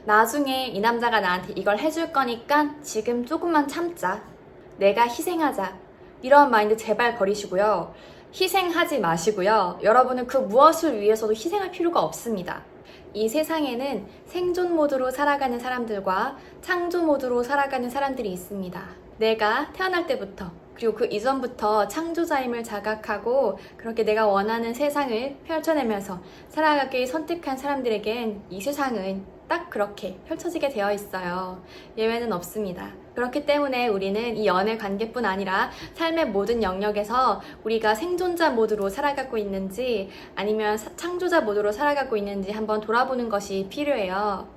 나중에 이 남자가 나한테 이걸 해줄 거니까 지금 조금만 참자. 내가 희생하자. 이런 마인드 제발 버리시고요. 희생하지 마시고요. 여러분은 그 무엇을 위해서도 희생할 필요가 없습니다. 이 세상에는 생존 모드로 살아가는 사람들과 창조 모드로 살아가는 사람들이 있습니다. 내가 태어날 때부터 그리고 그 이전부터 창조자임을 자각하고 그렇게 내가 원하는 세상을 펼쳐내면서 살아가길 선택한 사람들에겐 이 세상은 딱 그렇게 펼쳐지게 되어 있어요. 예외는 없습니다. 그렇기 때문에 우리는 이 연애 관계뿐 아니라 삶의 모든 영역에서 우리가 생존자 모드로 살아가고 있는지 아니면 창조자 모드로 살아가고 있는지 한번 돌아보는 것이 필요해요.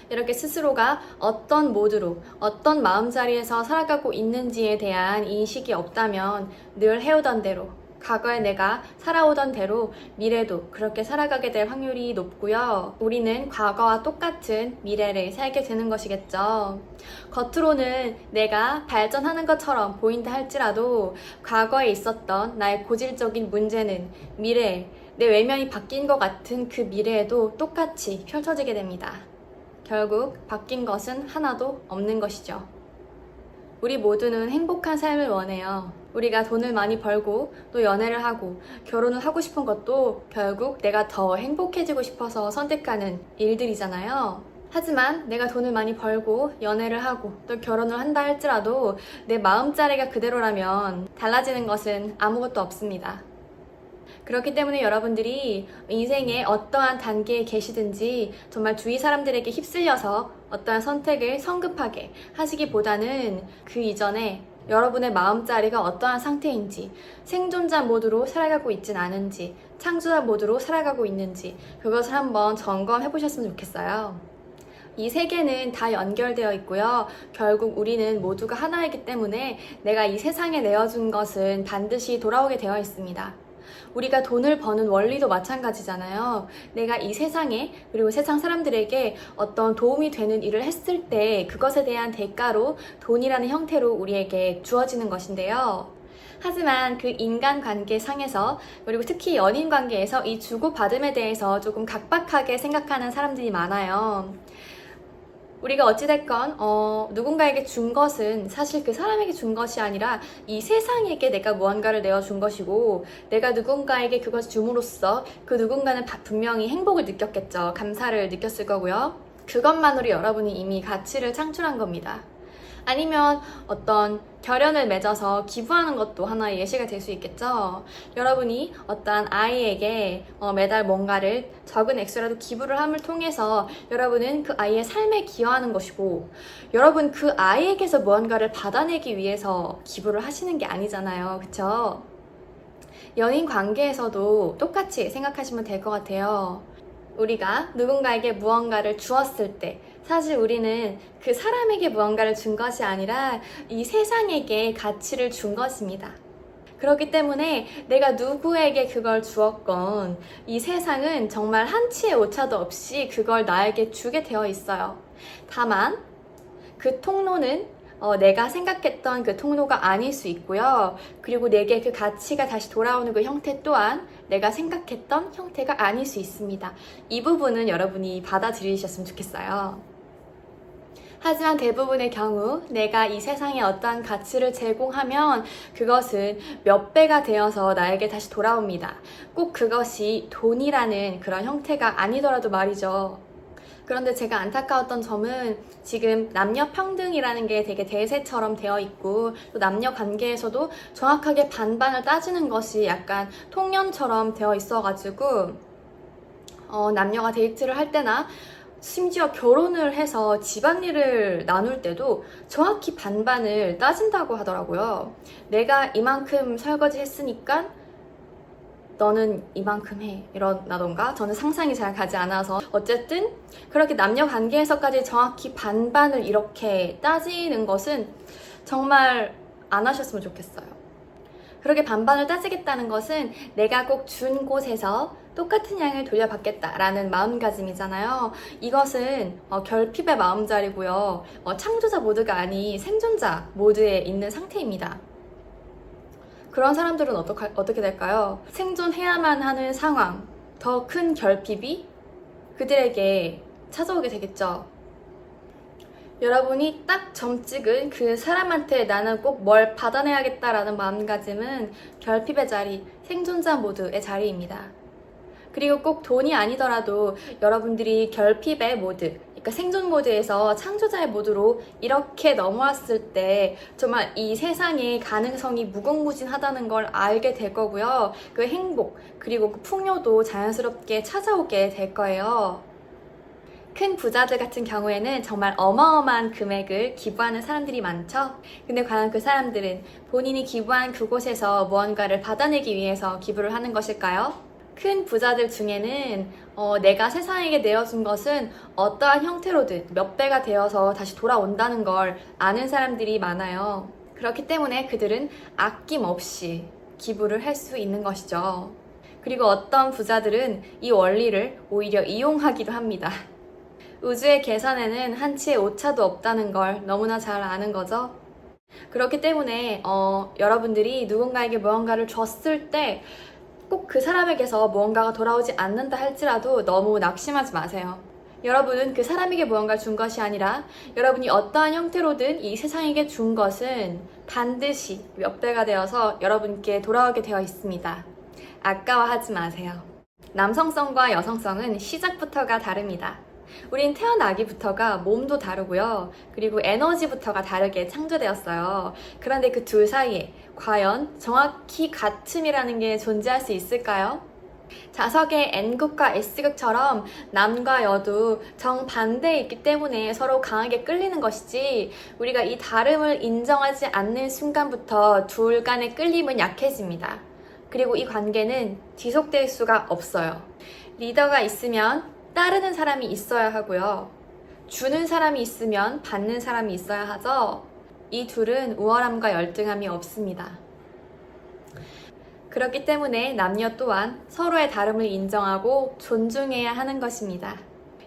이렇게 스스로가 어떤 모드로, 어떤 마음자리에서 살아가고 있는지에 대한 인식이 없다면 늘 해오던 대로, 과거에 내가 살아오던 대로 미래도 그렇게 살아가게 될 확률이 높고요. 우리는 과거와 똑같은 미래를 살게 되는 것이겠죠. 겉으로는 내가 발전하는 것처럼 보인다 할지라도 과거에 있었던 나의 고질적인 문제는 미래에 내 외면이 바뀐 것 같은 그 미래에도 똑같이 펼쳐지게 됩니다. 결국 바뀐 것은 하나도 없는 것이죠. 우리 모두는 행복한 삶을 원해요. 우리가 돈을 많이 벌고 또 연애를 하고 결혼을 하고 싶은 것도 결국 내가 더 행복해지고 싶어서 선택하는 일들이잖아요. 하지만 내가 돈을 많이 벌고 연애를 하고 또 결혼을 한다 할지라도 내 마음자리가 그대로라면 달라지는 것은 아무것도 없습니다. 그렇기 때문에 여러분들이 인생의 어떠한 단계에 계시든지 정말 주위 사람들에게 휩쓸려서 어떠한 선택을 성급하게 하시기보다는 그 이전에 여러분의 마음자리가 어떠한 상태인지, 생존자 모드로 살아가고 있진 않은지, 창조자 모드로 살아가고 있는지 그것을 한번 점검해 보셨으면 좋겠어요. 이 세계는 다 연결되어 있고요. 결국 우리는 모두가 하나이기 때문에 내가 이 세상에 내어준 것은 반드시 돌아오게 되어 있습니다. 우리가 돈을 버는 원리도 마찬가지잖아요. 내가 이 세상에 그리고 세상 사람들에게 어떤 도움이 되는 일을 했을 때 그것에 대한 대가로 돈이라는 형태로 우리에게 주어지는 것인데요. 하지만 그 인간관계상에서 그리고 특히 연인관계에서 이 주고받음에 대해서 조금 각박하게 생각하는 사람들이 많아요. 우리가 어찌됐건 누군가에게 준 것은 사실 그 사람에게 준 것이 아니라 이 세상에게 내가 무언가를 내어준 것이고 내가 누군가에게 그것을 줌으로써 그 누군가는 분명히 행복을 느꼈겠죠. 감사를 느꼈을 거고요. 그것만으로 여러분이 이미 가치를 창출한 겁니다. 아니면 어떤 결연을 맺어서 기부하는 것도 하나의 예시가 될 수 있겠죠. 여러분이 어떤 아이에게 매달 뭔가를 적은 액수라도 기부를 함을 통해서 여러분은 그 아이의 삶에 기여하는 것이고 여러분 그 아이에게서 무언가를 받아내기 위해서 기부를 하시는 게 아니잖아요. 그쵸? 연인 관계에서도 똑같이 생각하시면 될 것 같아요. 우리가 누군가에게 무언가를 주었을 때 사실 우리는 그 사람에게 무언가를 준 것이 아니라 이 세상에게 가치를 준 것입니다. 그렇기 때문에 내가 누구에게 그걸 주었건 이 세상은 정말 한치의 오차도 없이 그걸 나에게 주게 되어 있어요. 다만 그 통로는 내가 생각했던 그 통로가 아닐 수 있고요. 그리고 내게 그 가치가 다시 돌아오는 그 형태 또한 내가 생각했던 형태가 아닐 수 있습니다. 이 부분은 여러분이 받아들이셨으면 좋겠어요. 하지만 대부분의 경우 내가 이 세상에 어떠한 가치를 제공하면 그것은 몇 배가 되어서 나에게 다시 돌아옵니다. 꼭 그것이 돈이라는 그런 형태가 아니더라도 말이죠. 그런데 제가 안타까웠던 점은 지금 남녀 평등이라는 게 되게 대세처럼 되어 있고 또 남녀 관계에서도 정확하게 반반을 따지는 것이 약간 통념처럼 되어 있어가지고 남녀가 데이트를 할 때나 심지어 결혼을 해서 집안일을 나눌 때도 정확히 반반을 따진다고 하더라고요. 내가 이만큼 설거지 했으니까 너는 이만큼 해 이러나던가 저는 상상이 잘 가지 않아서 어쨌든 그렇게 남녀 관계에서까지 정확히 반반을 이렇게 따지는 것은 정말 안 하셨으면 좋겠어요. 그렇게 반반을 따지겠다는 것은 내가 꼭 준 곳에서 똑같은 양을 돌려받겠다라는 마음가짐이잖아요. 이것은 결핍의 마음자리고요. 창조자 모드가 아닌 생존자 모드에 있는 상태입니다. 그런 사람들은 어떻게 될까요? 생존해야만 하는 상황, 더 큰 결핍이 그들에게 찾아오게 되겠죠. 여러분이 딱 점 찍은 그 사람한테 나는 꼭 뭘 받아내야겠다라는 마음가짐은 결핍의 자리, 생존자 모드의 자리입니다. 그리고 꼭 돈이 아니더라도 여러분들이 결핍의 모드, 그러니까 생존 모드에서 창조자의 모드로 이렇게 넘어왔을 때 정말 이 세상의 가능성이 무궁무진하다는 걸 알게 될 거고요. 그 행복, 그리고 그 풍요도 자연스럽게 찾아오게 될 거예요. 큰 부자들 같은 경우에는 정말 어마어마한 금액을 기부하는 사람들이 많죠. 근데 과연 그 사람들은 본인이 기부한 그곳에서 무언가를 받아내기 위해서 기부를 하는 것일까요? 큰 부자들 중에는 내가 세상에게 내어준 것은 어떠한 형태로든 몇 배가 되어서 다시 돌아온다는 걸 아는 사람들이 많아요. 그렇기 때문에 그들은 아낌없이 기부를 할 수 있는 것이죠. 그리고 어떤 부자들은 이 원리를 오히려 이용하기도 합니다. 우주의 계산에는 한치의 오차도 없다는 걸 너무나 잘 아는 거죠. 그렇기 때문에 여러분들이 누군가에게 무언가를 줬을 때 꼭 그 사람에게서 무언가가 돌아오지 않는다 할지라도 너무 낙심하지 마세요. 여러분은 그 사람에게 무언가를 준 것이 아니라 여러분이 어떠한 형태로든 이 세상에게 준 것은 반드시 몇 배가 되어서 여러분께 돌아오게 되어 있습니다. 아까워하지 마세요. 남성성과 여성성은 시작부터가 다릅니다. 우린 태어나기부터가 몸도 다르고요. 그리고 에너지부터가 다르게 창조되었어요. 그런데 그 둘 사이에 과연 정확히 같음이라는 게 존재할 수 있을까요? 자석의 N극과 S극처럼 남과 여도 정반대에 있기 때문에 서로 강하게 끌리는 것이지 우리가 이 다름을 인정하지 않는 순간부터 둘 간의 끌림은 약해집니다. 그리고 이 관계는 지속될 수가 없어요. 리더가 있으면 따르는 사람이 있어야 하고요. 주는 사람이 있으면 받는 사람이 있어야 하죠. 이 둘은 우월함과 열등함이 없습니다. 그렇기 때문에 남녀 또한 서로의 다름을 인정하고 존중해야 하는 것입니다.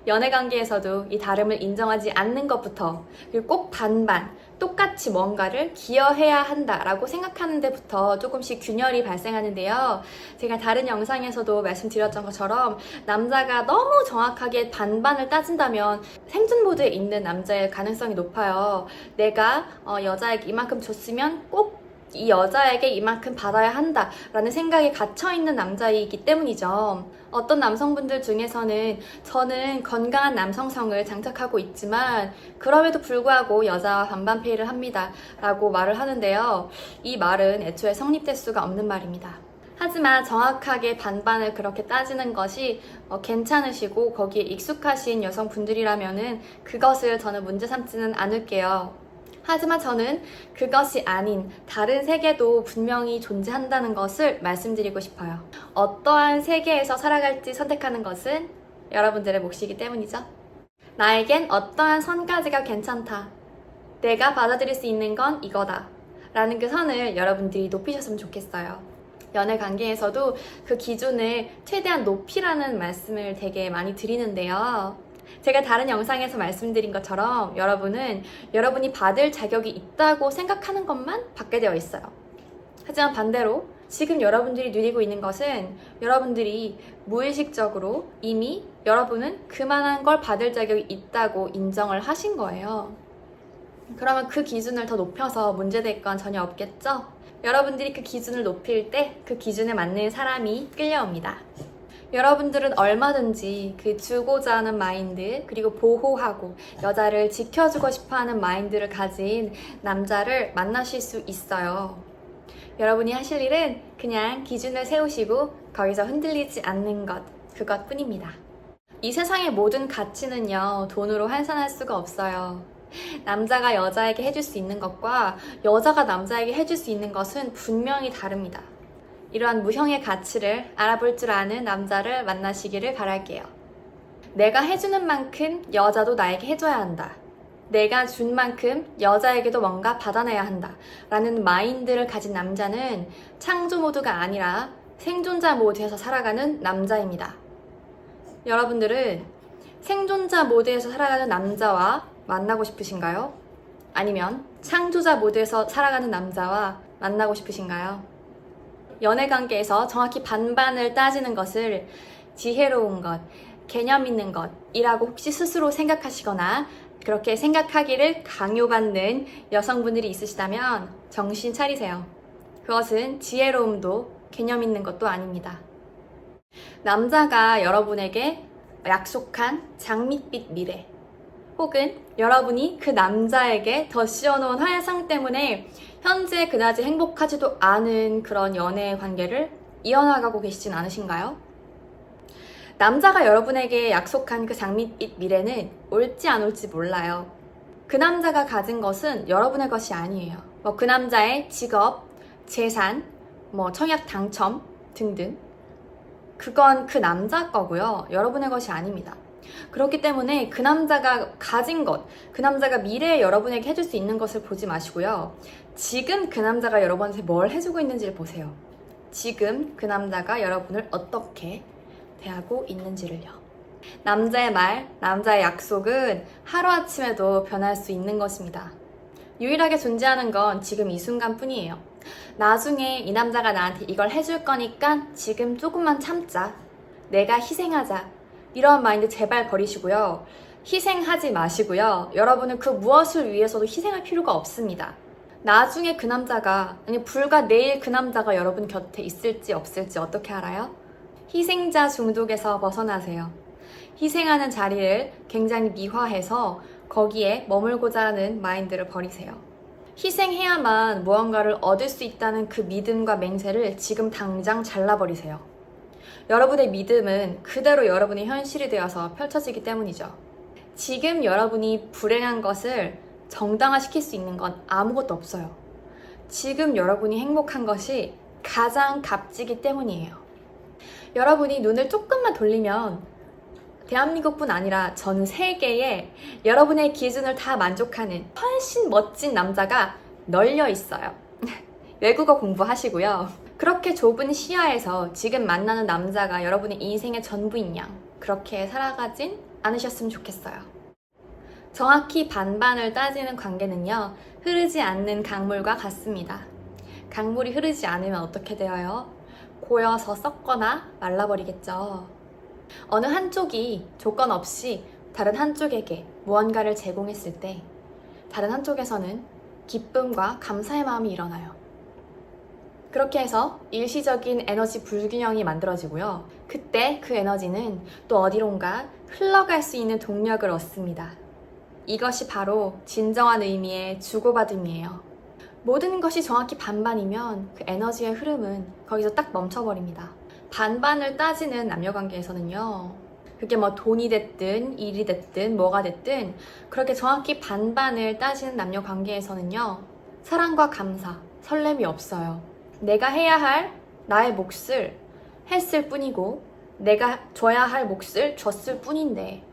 연애관계에서도 이 다름을 인정하지 않는 것부터 그리고 꼭 반반 똑같이 뭔가를 기여해야 한다라고 생각하는 데부터 조금씩 균열이 발생하는데요. 제가 다른 영상에서도 말씀드렸던 것처럼 남자가 너무 정확하게 반반을 따진다면 생존 모드에 있는 남자의 가능성이 높아요. 내가 여자에게 이만큼 줬으면 꼭 이 여자에게 이만큼 받아야 한다라는 생각에 갇혀있는 남자이기 때문이죠. 어떤 남성분들 중에서는 저는 건강한 남성성을 장착하고 있지만 그럼에도 불구하고 여자와 반반페이를 합니다 라고 말을 하는데요. 이 말은 애초에 성립될 수가 없는 말입니다. 하지만 정확하게 반반을 그렇게 따지는 것이 괜찮으시고 거기에 익숙하신 여성분들이라면은 그것을 저는 문제 삼지는 않을게요. 하지만 저는 그것이 아닌 다른 세계도 분명히 존재한다는 것을 말씀드리고 싶어요. 어떠한 세계에서 살아갈지 선택하는 것은 여러분들의 몫이기 때문이죠. 나에겐 어떠한 선까지가 괜찮다. 내가 받아들일 수 있는 건 이거다. 라는 그 선을 여러분들이 높이셨으면 좋겠어요. 연애 관계에서도 그 기준을 최대한 높이라는 말씀을 되게 많이 드리는데요. 제가 다른 영상에서 말씀드린 것처럼 여러분은 여러분이 받을 자격이 있다고 생각하는 것만 받게 되어 있어요. 하지만 반대로 지금 여러분들이 누리고 있는 것은 여러분들이 무의식적으로 이미 여러분은 그만한 걸 받을 자격이 있다고 인정을 하신 거예요. 그러면 그 기준을 더 높여서 문제될 건 전혀 없겠죠? 여러분들이 그 기준을 높일 때 그 기준에 맞는 사람이 끌려옵니다. 여러분들은 얼마든지 그 주고자 하는 마인드 그리고 보호하고 여자를 지켜주고 싶어하는 마인드를 가진 남자를 만나실 수 있어요. 여러분이 하실 일은 그냥 기준을 세우시고 거기서 흔들리지 않는 것, 그것뿐입니다. 이 세상의 모든 가치는요, 돈으로 환산할 수가 없어요. 남자가 여자에게 해줄 수 있는 것과 여자가 남자에게 해줄 수 있는 것은 분명히 다릅니다. 이러한 무형의 가치를 알아볼 줄 아는 남자를 만나시기를 바랄게요. 내가 해주는 만큼 여자도 나에게 해줘야 한다. 내가 준 만큼 여자에게도 뭔가 받아내야 한다. 라는 마인드를 가진 남자는 창조 모드가 아니라 생존자 모드에서 살아가는 남자입니다. 여러분들은 생존자 모드에서 살아가는 남자와 만나고 싶으신가요? 아니면 창조자 모드에서 살아가는 남자와 만나고 싶으신가요? 연애 관계에서 정확히 반반을 따지는 것을 지혜로운 것, 개념 있는 것이라고 혹시 스스로 생각하시거나 그렇게 생각하기를 강요받는 여성분들이 있으시다면 정신 차리세요. 그것은 지혜로움도 개념 있는 것도 아닙니다. 남자가 여러분에게 약속한 장밋빛 미래, 혹은 여러분이 그 남자에게 더 씌워놓은 환상 때문에 현재 그다지 행복하지도 않은 그런 연애 관계를 이어나가고 계시진 않으신가요? 남자가 여러분에게 약속한 그 장밋빛 미래는 올지 안 올지 몰라요. 그 남자가 가진 것은 여러분의 것이 아니에요. 그 남자의 직업, 재산, 청약 당첨 등등, 그건 그 남자 거고요. 여러분의 것이 아닙니다. 그렇기 때문에 그 남자가 가진 것, 그 남자가 미래에 여러분에게 해줄 수 있는 것을 보지 마시고요. 지금 그 남자가 여러분한테 뭘 해주고 있는지를 보세요. 지금 그 남자가 여러분을 어떻게 대하고 있는지를요. 남자의 말, 남자의 약속은 하루아침에도 변할 수 있는 것입니다. 유일하게 존재하는 건 지금 이 순간 뿐이에요. 나중에 이 남자가 나한테 이걸 해줄 거니까 지금 조금만 참자. 내가 희생하자. 이런 마인드 제발 버리시고요. 희생하지 마시고요. 여러분은 그 무엇을 위해서도 희생할 필요가 없습니다. 나중에 그 남자가, 아니 불과 내일 그 남자가 여러분 곁에 있을지 없을지 어떻게 알아요? 희생자 중독에서 벗어나세요. 희생하는 자리를 굉장히 미화해서 거기에 머물고자 하는 마인드를 버리세요. 희생해야만 무언가를 얻을 수 있다는 그 믿음과 맹세를 지금 당장 잘라버리세요. 여러분의 믿음은 그대로 여러분의 현실이 되어서 펼쳐지기 때문이죠. 지금 여러분이 불행한 것을 정당화시킬 수 있는 건 아무것도 없어요. 지금 여러분이 행복한 것이 가장 값지기 때문이에요. 여러분이 눈을 조금만 돌리면 대한민국뿐 아니라 전 세계에 여러분의 기준을 다 만족하는 훨씬 멋진 남자가 널려 있어요. 외국어 공부하시고요. 그렇게 좁은 시야에서 지금 만나는 남자가 여러분의 인생의 전부인 양 그렇게 살아가진 않으셨으면 좋겠어요. 정확히 반반을 따지는 관계는요, 흐르지 않는 강물과 같습니다. 강물이 흐르지 않으면 어떻게 되어요? 고여서 썩거나 말라버리겠죠. 어느 한쪽이 조건 없이 다른 한쪽에게 무언가를 제공했을 때 다른 한쪽에서는 기쁨과 감사의 마음이 일어나요. 그렇게 해서 일시적인 에너지 불균형이 만들어지고요. 그때 그 에너지는 또 어디론가 흘러갈 수 있는 동력을 얻습니다. 이것이 바로 진정한 의미의 주고받음이에요. 모든 것이 정확히 반반이면 그 에너지의 흐름은 거기서 딱 멈춰버립니다. 반반을 따지는 남녀관계에서는요, 그게 돈이 됐든 일이 됐든 뭐가 됐든 그렇게 정확히 반반을 따지는 남녀관계에서는요, 사랑과 감사, 설렘이 없어요. 내가 해야 할 나의 몫을 했을 뿐이고 내가 줘야 할 몫을 줬을 뿐인데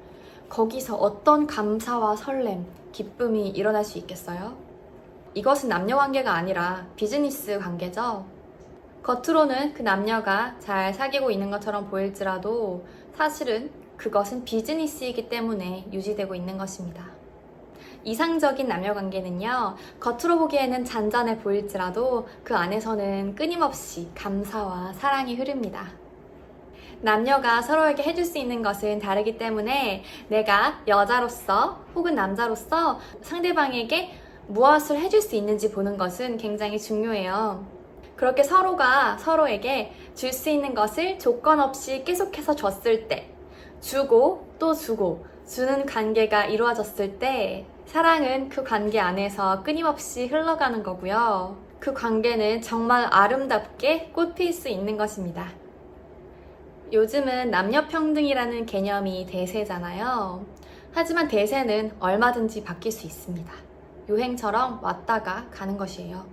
거기서 어떤 감사와 설렘, 기쁨이 일어날 수 있겠어요? 이것은 남녀관계가 아니라 비즈니스 관계죠. 겉으로는 그 남녀가 잘 사귀고 있는 것처럼 보일지라도 사실은 그것은 비즈니스이기 때문에 유지되고 있는 것입니다. 이상적인 남녀관계는요, 겉으로 보기에는 잔잔해 보일지라도 그 안에서는 끊임없이 감사와 사랑이 흐릅니다. 남녀가 서로에게 해줄 수 있는 것은 다르기 때문에 내가 여자로서 혹은 남자로서 상대방에게 무엇을 해줄 수 있는지 보는 것은 굉장히 중요해요. 그렇게 서로가 서로에게 줄 수 있는 것을 조건 없이 계속해서 줬을 때, 주고 또 주고 주는 관계가 이루어졌을 때 사랑은 그 관계 안에서 끊임없이 흘러가는 거고요. 그 관계는 정말 아름답게 꽃필 수 있는 것입니다. 요즘은 남녀평등이라는 개념이 대세잖아요. 하지만 대세는 얼마든지 바뀔 수 있습니다. 유행처럼 왔다가 가는 것이에요.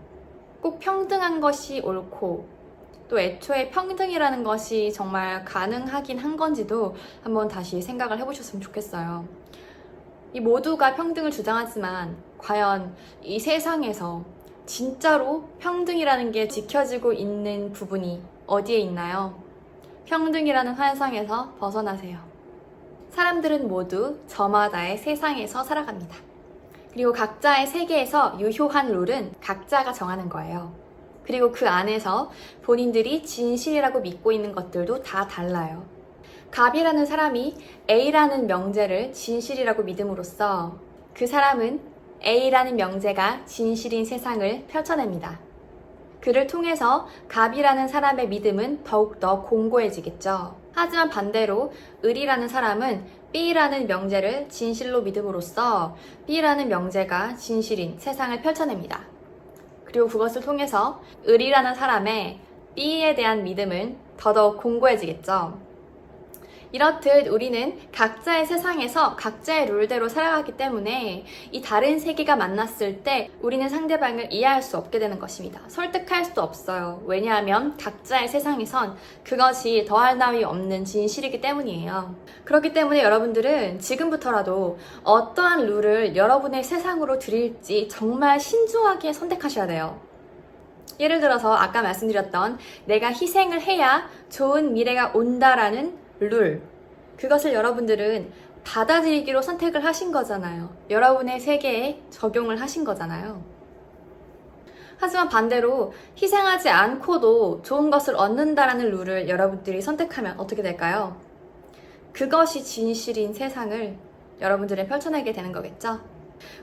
꼭 평등한 것이 옳고 또 애초에 평등이라는 것이 정말 가능하긴 한 건지도 한번 다시 생각을 해보셨으면 좋겠어요. 이 모두가 평등을 주장하지만 과연 이 세상에서 진짜로 평등이라는 게 지켜지고 있는 부분이 어디에 있나요? 평등이라는 환상에서 벗어나세요. 사람들은 모두 저마다의 세상에서 살아갑니다. 그리고 각자의 세계에서 유효한 룰은 각자가 정하는 거예요. 그리고 그 안에서 본인들이 진실이라고 믿고 있는 것들도 다 달라요. 갑이라는 사람이 A라는 명제를 진실이라고 믿음으로써 그 사람은 A라는 명제가 진실인 세상을 펼쳐냅니다. 그를 통해서 갑이라는 사람의 믿음은 더욱더 공고해지겠죠. 하지만 반대로 을이라는 사람은 B라는 명제를 진실로 믿음으로써 B라는 명제가 진실인 세상을 펼쳐냅니다. 그리고 그것을 통해서 을이라는 사람의 B에 대한 믿음은 더더욱 공고해지겠죠. 이렇듯 우리는 각자의 세상에서 각자의 룰대로 살아가기 때문에 이 다른 세계가 만났을 때 우리는 상대방을 이해할 수 없게 되는 것입니다. 설득할 수 없어요. 왜냐하면 각자의 세상에선 그것이 더할 나위 없는 진실이기 때문이에요. 그렇기 때문에 여러분들은 지금부터라도 어떠한 룰을 여러분의 세상으로 들일지 정말 신중하게 선택하셔야 돼요. 예를 들어서 아까 말씀드렸던 내가 희생을 해야 좋은 미래가 온다라는 룰, 그것을 여러분들은 받아들이기로 선택을 하신 거잖아요. 여러분의 세계에 적용을 하신 거잖아요. 하지만 반대로 희생하지 않고도 좋은 것을 얻는다라는 룰을 여러분들이 선택하면 어떻게 될까요? 그것이 진실인 세상을 여러분들은 펼쳐내게 되는 거겠죠?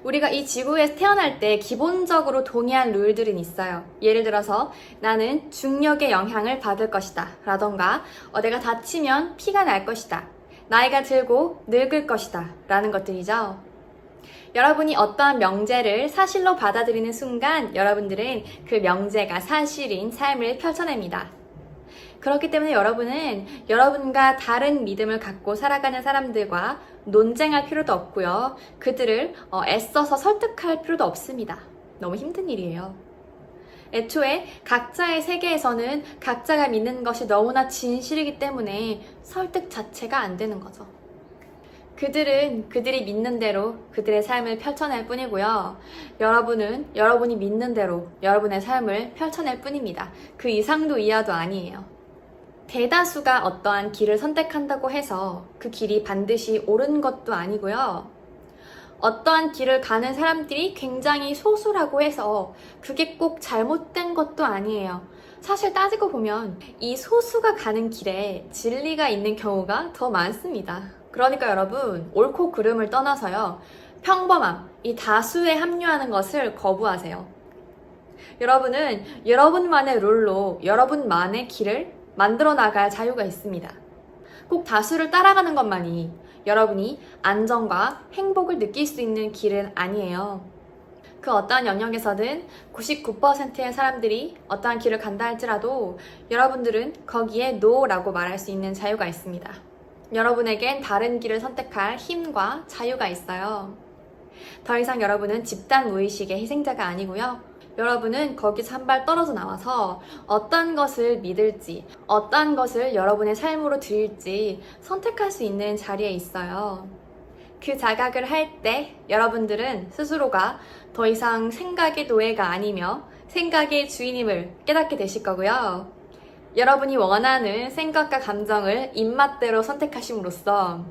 우리가 이 지구에 태어날 때 기본적으로 동의한 룰들은 있어요. 예를 들어서 나는 중력의 영향을 받을 것이다 라던가 내가 다치면 피가 날 것이다, 나이가 들고 늙을 것이다 라는 것들이죠. 여러분이 어떠한 명제를 사실로 받아들이는 순간 여러분들은 그 명제가 사실인 삶을 펼쳐냅니다. 그렇기 때문에 여러분은 여러분과 다른 믿음을 갖고 살아가는 사람들과 논쟁할 필요도 없고요. 그들을 애써서 설득할 필요도 없습니다. 너무 힘든 일이에요. 애초에 각자의 세계에서는 각자가 믿는 것이 너무나 진실이기 때문에 설득 자체가 안 되는 거죠. 그들은 그들이 믿는 대로 그들의 삶을 펼쳐낼 뿐이고요. 여러분은 여러분이 믿는 대로 여러분의 삶을 펼쳐낼 뿐입니다. 그 이상도 이하도 아니에요. 대다수가 어떠한 길을 선택한다고 해서 그 길이 반드시 옳은 것도 아니고요. 어떠한 길을 가는 사람들이 굉장히 소수라고 해서 그게 꼭 잘못된 것도 아니에요. 사실 따지고 보면 이 소수가 가는 길에 진리가 있는 경우가 더 많습니다. 그러니까 여러분, 옳고 그름을 떠나서요, 평범함, 이 다수에 합류하는 것을 거부하세요. 여러분은 여러분만의 룰로 여러분만의 길을 만들어 나갈 자유가 있습니다. 꼭 다수를 따라가는 것만이 여러분이 안정과 행복을 느낄 수 있는 길은 아니에요. 그 어떠한 영역에서든 99%의 사람들이 어떠한 길을 간다 할지라도 여러분들은 거기에 NO라고 말할 수 있는 자유가 있습니다. 여러분에겐 다른 길을 선택할 힘과 자유가 있어요. 더 이상 여러분은 집단 무의식의 희생자가 아니고요. 여러분은 거기서 한 발 떨어져 나와서 어떤 것을 믿을지, 어떤 것을 여러분의 삶으로 드릴지 선택할 수 있는 자리에 있어요. 그 자각을 할 때 여러분들은 스스로가 더 이상 생각의 노예가 아니며 생각의 주인임을 깨닫게 되실 거고요. 여러분이 원하는 생각과 감정을 입맛대로 선택하심으로써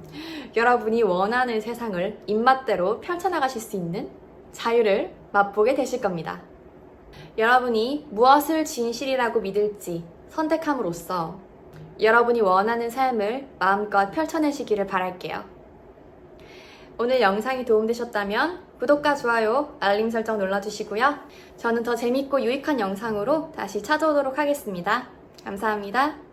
여러분이 원하는 세상을 입맛대로 펼쳐나가실 수 있는 자유를 맛보게 되실 겁니다. 여러분이 무엇을 진실이라고 믿을지 선택함으로써 여러분이 원하는 삶을 마음껏 펼쳐내시기를 바랄게요. 오늘 영상이 도움되셨다면 구독과 좋아요, 알림 설정 눌러주시고요. 저는 더 재밌고 유익한 영상으로 다시 찾아오도록 하겠습니다. 감사합니다.